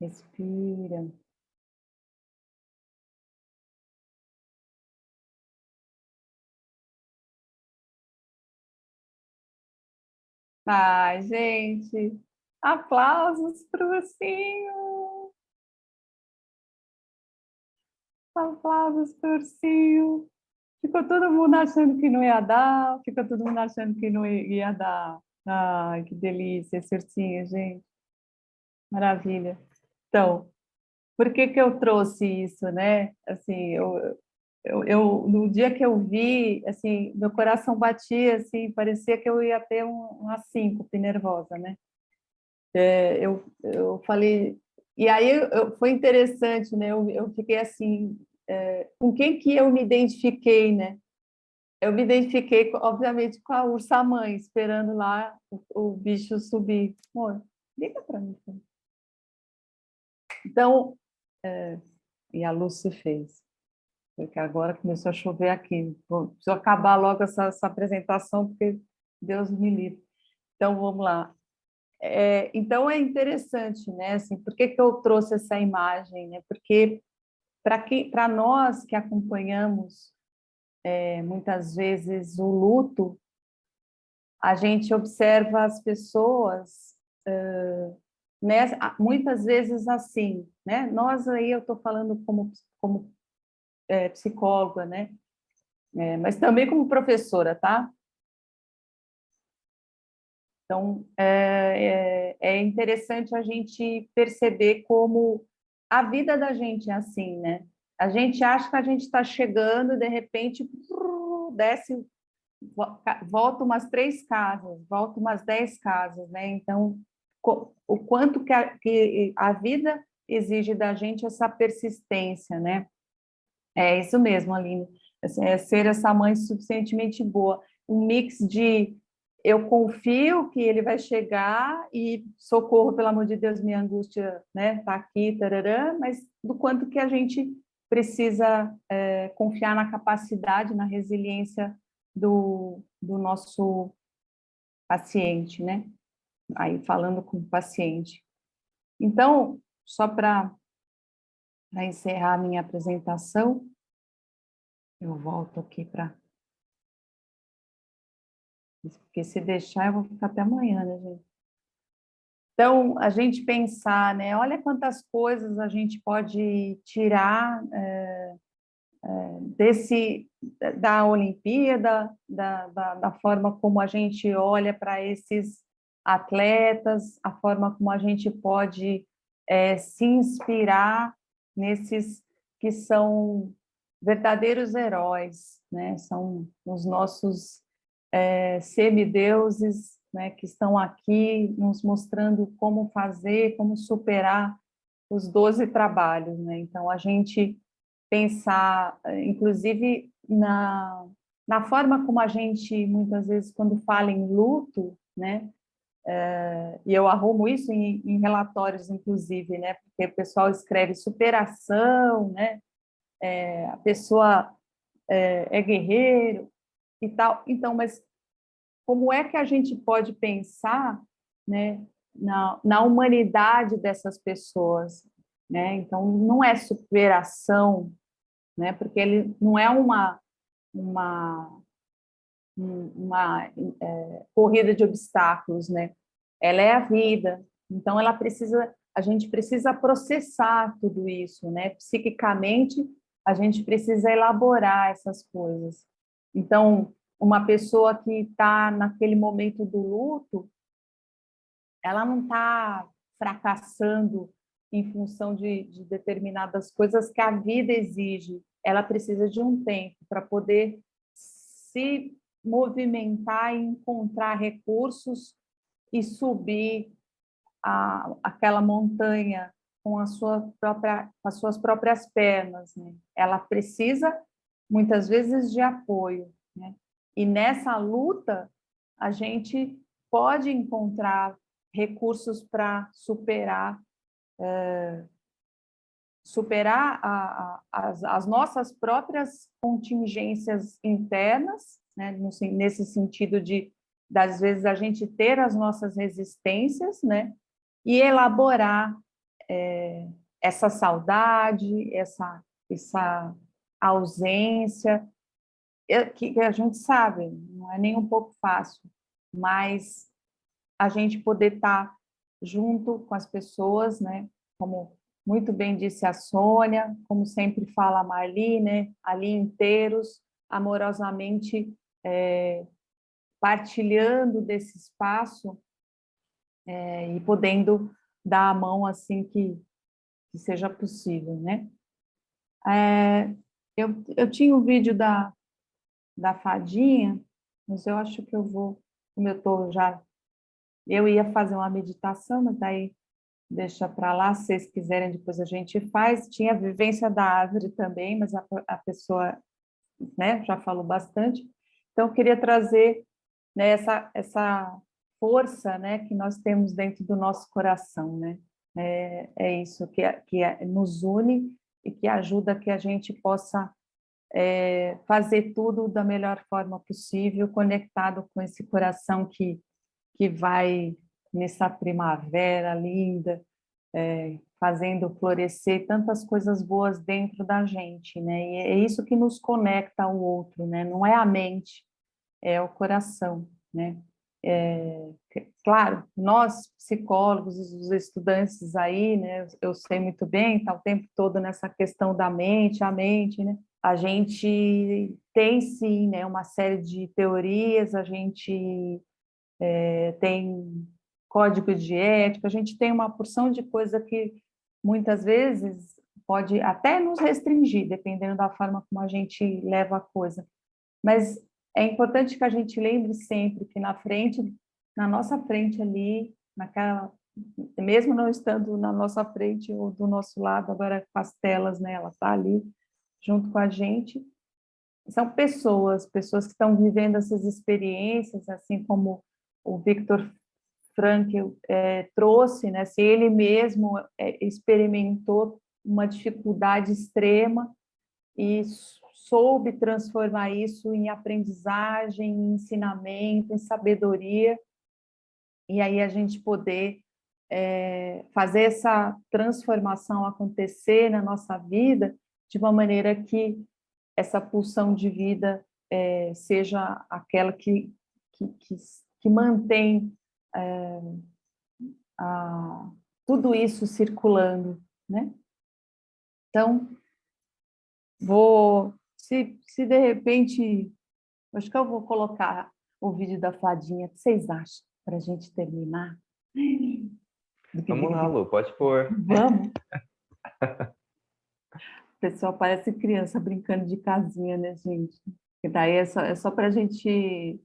Respira. Ai, gente, aplausos para o ursinho. Aplausos para o ursinho. Ficou todo mundo achando que não ia dar, ficou todo mundo achando que não ia dar. Ai, que delícia esse ursinho, gente. Maravilha. Então, por que que eu trouxe isso, né? Assim, no dia que eu vi, assim, meu coração batia, assim, parecia que eu ia ter uma síncope nervosa, né? Eu falei... E aí foi interessante, né? Eu fiquei assim, com quem que eu me identifiquei, né? Eu me identifiquei, obviamente, com a ursa-mãe, esperando lá o bicho subir. Amor, liga para mim. Então, e a luz se fez. Porque agora começou a chover aqui. Preciso acabar logo essa apresentação, porque Deus me livre. Então, vamos lá. Então, é interessante, né? Assim, por que que eu trouxe essa imagem? Né? Porque, para nós que acompanhamos, muitas vezes, o luto, a gente observa as pessoas, né? Muitas vezes assim, né? Nós aí, eu estou falando como psicóloga, né? Mas também como professora, tá? Então, é interessante a gente perceber como a vida da gente é assim, né? A gente acha que a gente está chegando, de repente, desce, volta umas 3 casas, volta umas 10 casas, né? Então, o quanto que a vida exige da gente essa persistência, né? É isso mesmo, Aline. Assim, é ser essa mãe suficientemente boa. Um mix de eu confio que ele vai chegar e socorro, pelo amor de Deus, minha angústia, né, tá aqui, tararã, mas do quanto que a gente precisa confiar na capacidade, na resiliência do nosso paciente, né? Aí falando com o paciente. Então, só para encerrar a minha apresentação, eu volto aqui para... Porque se deixar, eu vou ficar até amanhã, né, gente? Então, a gente pensar, né? Olha quantas coisas a gente pode tirar da Olimpíada, da forma como a gente olha para esses atletas, a forma como a gente pode se inspirar nesses que são verdadeiros heróis, né? São os nossos semideuses, né, que estão aqui nos mostrando como fazer, como superar os 12 trabalhos, né? Então, a gente pensar, inclusive, na forma como a gente, muitas vezes, quando fala em luto, né? E eu arrumo isso em relatórios, inclusive, né? Porque o pessoal escreve superação, né? A pessoa é guerreiro e tal. Então, mas como é que a gente pode pensar, né, na humanidade dessas pessoas, né? Então, não é superação, né? Porque ele não é uma, uma corrida de obstáculos, né? Ela é a vida. Então, a gente precisa processar tudo isso, né? Psiquicamente, a gente precisa elaborar essas coisas. Então, uma pessoa que está naquele momento do luto, ela não está fracassando em função de determinadas coisas que a vida exige. Ela precisa de um tempo para poder se movimentar e encontrar recursos e subir aquela montanha com as suas próprias pernas, né? Ela precisa, muitas vezes, de apoio, né? E nessa luta, a gente pode encontrar recursos para superar as nossas próprias contingências internas, né? Nesse sentido das vezes, a gente ter as nossas resistências, né? E elaborar essa saudade, essa ausência, que a gente sabe, não é nem um pouco fácil, mas a gente poder estar junto com as pessoas, né? Como muito bem disse a Sônia, como sempre fala a Marli, né? Ali inteiros, amorosamente partilhando desse espaço e podendo dar a mão assim que seja possível, né? Eu tinha um vídeo da fadinha, mas eu acho que eu vou, como eu estou já... Eu ia fazer uma meditação, mas daí deixa para lá, se vocês quiserem, depois a gente faz. Tinha a vivência da árvore também, mas a pessoa, né, já falou bastante. Então, eu queria trazer, né, essa força, né, que nós temos dentro do nosso coração, né? É isso que nos une e que ajuda que a gente possa fazer tudo da melhor forma possível, conectado com esse coração que vai nessa primavera linda, fazendo florescer tantas coisas boas dentro da gente, né? E é isso que nos conecta ao outro, né? Não é a mente, é o coração, né? Claro, nós psicólogos, os estudantes aí, né? Eu sei muito bem, está o tempo todo nessa questão da mente, a mente, né? A gente tem sim, né, uma série de teorias, a gente tem código de ética, a gente tem uma porção de coisa que muitas vezes pode até nos restringir, dependendo da forma como a gente leva a coisa. Mas é importante que a gente lembre sempre que na nossa frente ali, mesmo não estando na nossa frente ou do nosso lado, agora com as telas, né, ela está ali junto com a gente, são pessoas que estão vivendo essas experiências, assim como o Viktor Frankl trouxe, né? Se ele mesmo experimentou uma dificuldade extrema e soube transformar isso em aprendizagem, em ensinamento, em sabedoria, e aí a gente poder fazer essa transformação acontecer na nossa vida de uma maneira que essa pulsão de vida seja aquela que mantém tudo isso circulando, né? Então, se de repente, acho que eu vou colocar o vídeo da fadinha, o que vocês acham, para a gente terminar? Vamos lá, Lu, pode pôr. Vamos? O pessoal parece criança brincando de casinha, né, gente? E daí é só para a gente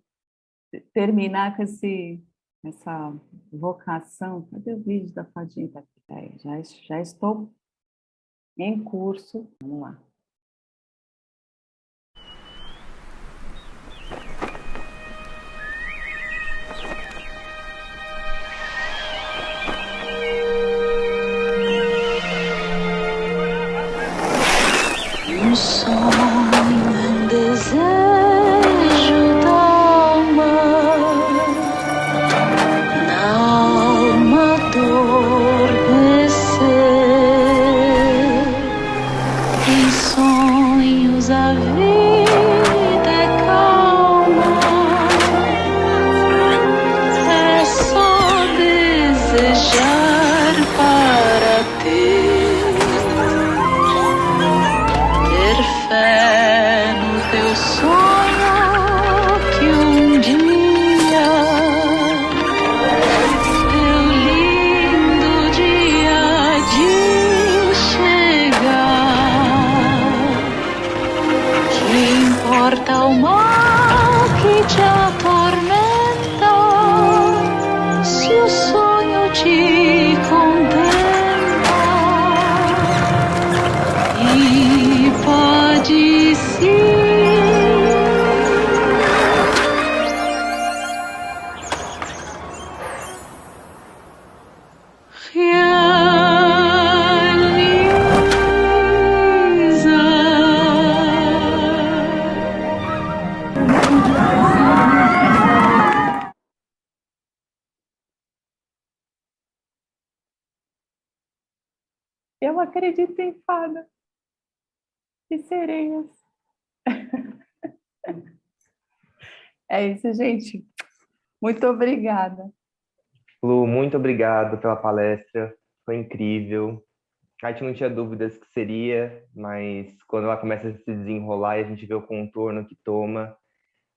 terminar com essa vocação. Cadê o vídeo da fadinha? Tá aqui. Aí, já estou em curso. Vamos lá. Um sonho, um desejo da alma, na alma adormecer. Em sonhos a vida é calma, é só desejar para ter fé no teu sonho que um dia, teu lindo dia de chegar. Que importa o mal que te atormenta, se o sonho te contenta e pode sim realizar. Eu acredito em fada e sereias. É isso, gente. Muito obrigada. Lu, muito obrigado pela palestra, foi incrível. A gente não tinha dúvidas que seria, mas quando ela começa a se desenrolar e a gente vê o contorno que toma,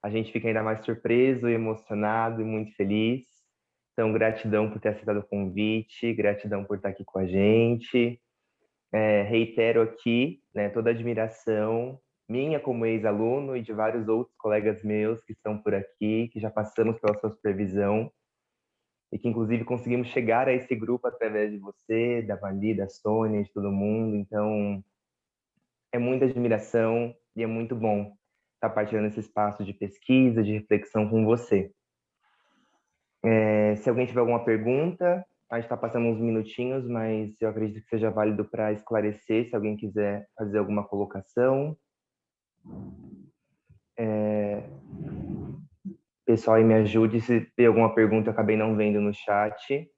a gente fica ainda mais surpreso, emocionado e muito feliz. Então, gratidão por ter aceitado o convite, gratidão por estar aqui com a gente. Reitero aqui, né, toda a admiração minha como ex-aluno e de vários outros colegas meus que estão por aqui, que já passamos pela sua supervisão e que, inclusive, conseguimos chegar a esse grupo através de você, da Vali, da Sônia, de todo mundo. Então, é muita admiração e é muito bom estar partilhando esse espaço de pesquisa, de reflexão com você. Se alguém tiver alguma pergunta, a gente está passando uns minutinhos, mas eu acredito que seja válido para esclarecer, se alguém quiser fazer alguma colocação. Pessoal, aí me ajude se tem alguma pergunta, eu acabei não vendo no chat.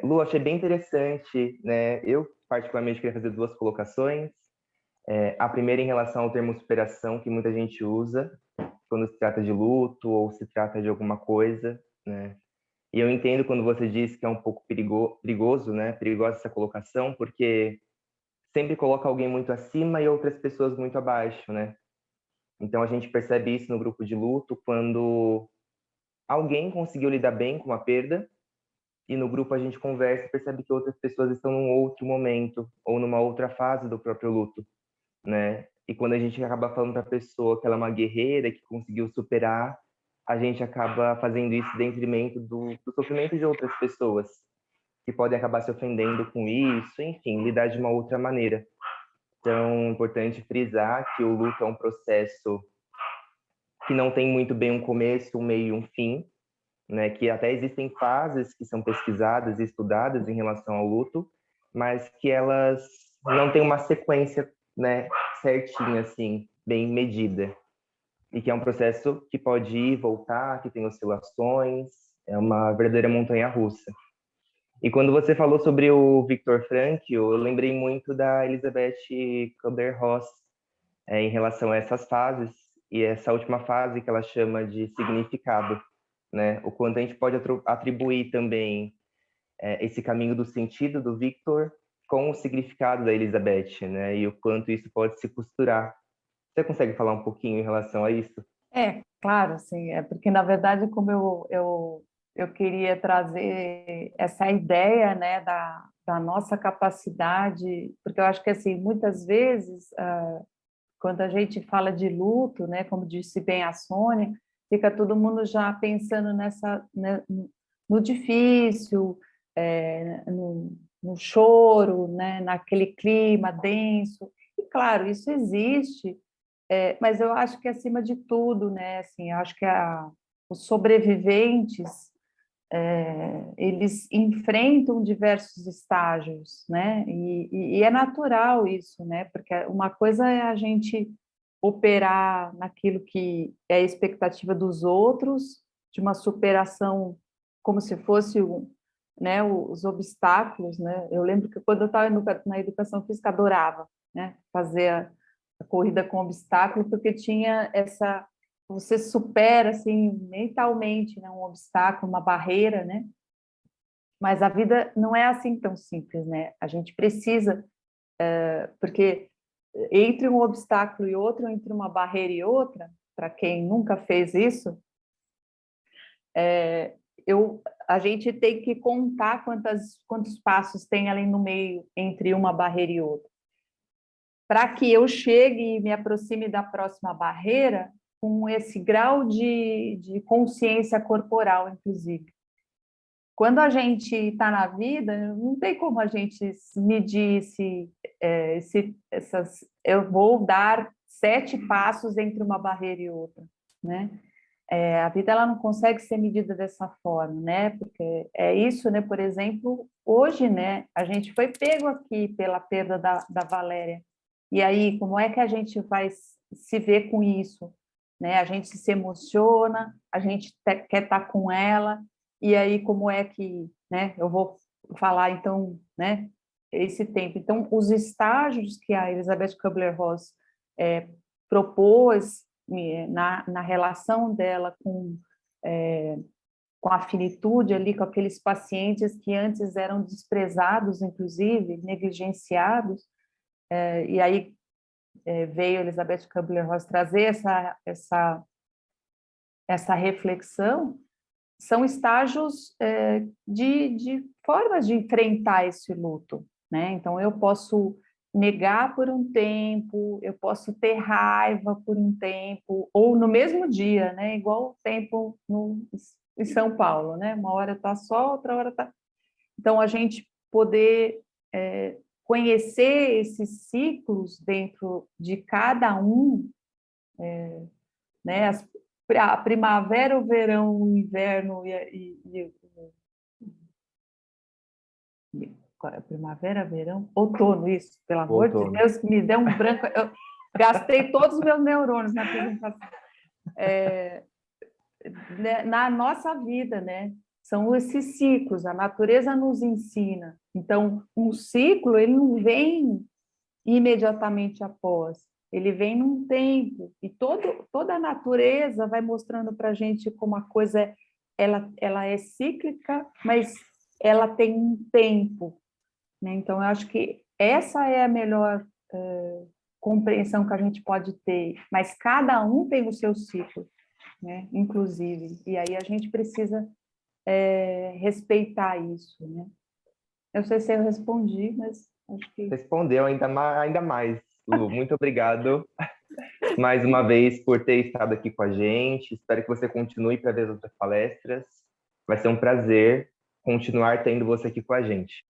Lu, achei bem interessante, né? Eu, particularmente, queria fazer duas colocações. A primeira em relação ao termo superação, que muita gente usa quando se trata de luto ou se trata de alguma coisa, né? E eu entendo quando você diz que é um pouco perigoso, né? Perigosa essa colocação, porque sempre coloca alguém muito acima e outras pessoas muito abaixo, né? Então a gente percebe isso no grupo de luto quando alguém conseguiu lidar bem com a perda e no grupo a gente conversa e percebe que outras pessoas estão num outro momento ou numa outra fase do próprio luto, né? E quando a gente acaba falando para a pessoa que ela é uma guerreira, que conseguiu superar, a gente acaba fazendo isso em detrimento do sofrimento de outras pessoas, que podem acabar se ofendendo com isso, enfim, lidar de uma outra maneira. Então, é importante frisar que o luto é um processo que não tem muito bem um começo, um meio e um fim, né? Que até existem fases que são pesquisadas e estudadas em relação ao luto, mas que elas não têm uma sequência, né, certinha, assim, bem medida. E que é um processo que pode ir e voltar, que tem oscilações, é uma verdadeira montanha-russa. E quando você falou sobre o Viktor Frankl, eu lembrei muito da Elizabeth Kubler-Ross em relação a essas fases, e essa última fase que ela chama de significado, né? O quanto a gente pode atribuir também esse caminho do sentido do Viktor com o significado da Elizabeth, né? E o quanto isso pode se costurar. Você consegue falar um pouquinho em relação a isso? Claro, assim, porque na verdade como eu queria trazer essa ideia, né, da nossa capacidade, porque eu acho que assim muitas vezes quando a gente fala de luto, né, como disse bem a Sônia, fica todo mundo já pensando né, no difícil, no choro, né, naquele clima denso. E, claro, isso existe, mas eu acho que, acima de tudo, né, assim, eu acho que os sobreviventes, eles enfrentam diversos estágios, né? E é natural isso, né? Porque uma coisa é a gente operar naquilo que é a expectativa dos outros, de uma superação como se fosse né, os obstáculos, né? Eu lembro que quando eu estava na educação física, adorava, né, fazer a corrida com obstáculo, porque tinha você supera assim mentalmente, né, um obstáculo, uma barreira, né? Mas a vida não é assim tão simples, né? A gente precisa, porque entre um obstáculo e outro, entre uma barreira e outra, para quem nunca fez isso, a gente tem que contar quantos passos tem ali no meio entre uma barreira e outra, para que eu chegue e me aproxime da próxima barreira com esse grau de consciência corporal, inclusive. Quando a gente está na vida, não tem como a gente medir eu vou dar 7 passos entre uma barreira e outra, né? A vida ela não consegue ser medida dessa forma, né? Porque é isso, né? Por exemplo, hoje, né? A gente foi pego aqui pela perda da Valéria. E aí, como é que a gente vai se ver com isso, né? A gente se emociona, a gente quer estar com ela. E aí, como é que, né? Eu vou falar então, né? Esse tempo. Então, os estágios que a Elizabeth Kubler-Ross propôs na relação dela com a finitude ali, com aqueles pacientes que antes eram desprezados, inclusive, negligenciados, e aí veio Elizabeth Kubler-Ross trazer essa reflexão, são estágios de formas de enfrentar esse luto, né? Então, eu posso negar por um tempo, eu posso ter raiva por um tempo, ou no mesmo dia, né? Igual o tempo em São Paulo, né? Uma hora está sol, outra hora está... Então, a gente poder conhecer esses ciclos dentro de cada um, né? A primavera, o verão, o inverno primavera, verão, outono, isso, pelo amor de Deus, me deu um branco, eu gastei todos os meus neurônios na apresentação. Na nossa vida, né? São esses ciclos, a natureza nos ensina. Então, um ciclo, ele não vem imediatamente após, ele vem num tempo, e toda a natureza vai mostrando para a gente como a coisa, ela é cíclica, mas ela tem um tempo, né? Então, eu acho que essa é a melhor compreensão que a gente pode ter, mas cada um tem o seu ciclo, né? Inclusive, e aí a gente precisa respeitar isso, né? Eu não sei se eu respondi, mas acho que... Respondeu ainda mais, Lu. Muito obrigado mais uma vez por ter estado aqui com a gente. Espero que você continue para ver as outras palestras. Vai ser um prazer continuar tendo você aqui com a gente.